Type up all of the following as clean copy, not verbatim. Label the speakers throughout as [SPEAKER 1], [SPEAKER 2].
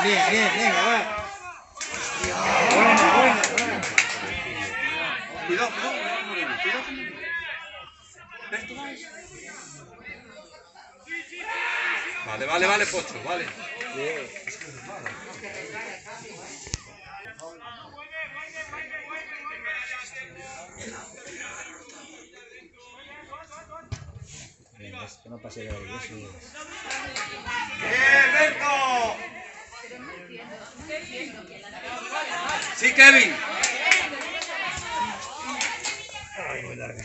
[SPEAKER 1] Bien, venga, va. Buena.
[SPEAKER 2] Cuidado. Vale, Pocho, vale.
[SPEAKER 1] Es que no pase de ahí, eso es.
[SPEAKER 2] ¡Bien, Berto! Sí, Kevin.
[SPEAKER 1] Ay, muy larga.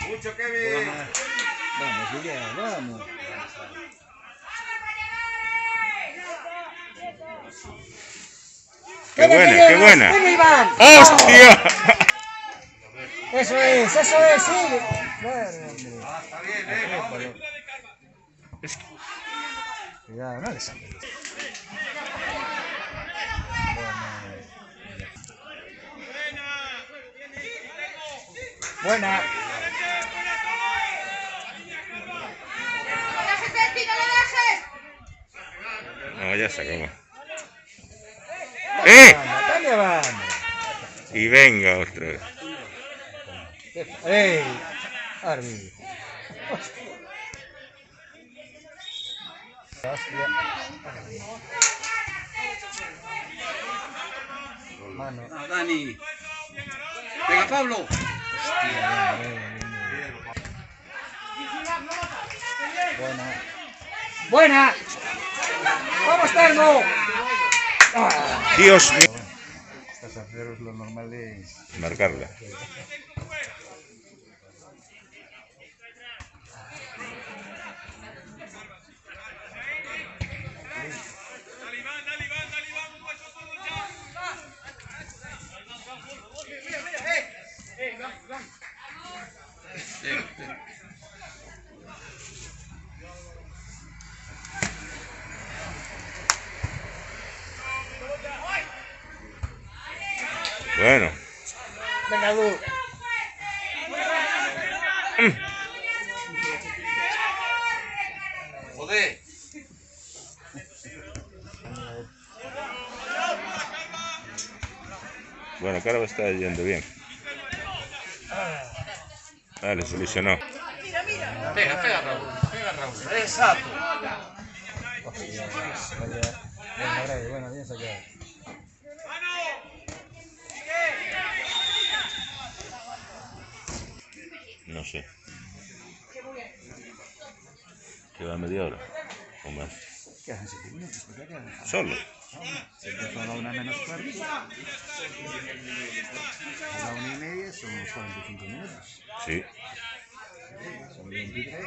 [SPEAKER 2] Mucho, Kevin.
[SPEAKER 1] Vamos, Julián, vamos.
[SPEAKER 3] ¡Qué buena!
[SPEAKER 1] ¡Venga, Iván!
[SPEAKER 3] ¡Hostia!
[SPEAKER 1] Eso es, sí. Claro,
[SPEAKER 2] Está bien, hombre.
[SPEAKER 1] cuidado, no le sale. Buena.
[SPEAKER 3] No, ya se acabó.
[SPEAKER 1] ¿Dónde vamos?
[SPEAKER 3] Y venga otra vez.
[SPEAKER 1] ¡Ey! Arby. Hostia. Mano.
[SPEAKER 2] Dani. Venga, Pablo.
[SPEAKER 1] Buena. ¡Vamos, Termo!
[SPEAKER 3] Dios mío.
[SPEAKER 1] Estás a haceros lo normal de
[SPEAKER 3] Marcarla. Bueno.
[SPEAKER 1] Venga, Du.
[SPEAKER 2] Joder.
[SPEAKER 3] Bueno, que ahora está yendo bien. Vale, solucionó.
[SPEAKER 2] Pega, Raúl. Exacto.
[SPEAKER 1] Bueno, bien sacado.
[SPEAKER 3] No sé. ¿Queda media hora? ¿O más?
[SPEAKER 1] Quedan 7 minutos, ¿por qué quedan?
[SPEAKER 3] ¿Solo?
[SPEAKER 1] Se empezó a la 1:45. A la 1:30 son 45 minutos.
[SPEAKER 3] Sí.
[SPEAKER 1] Son 23.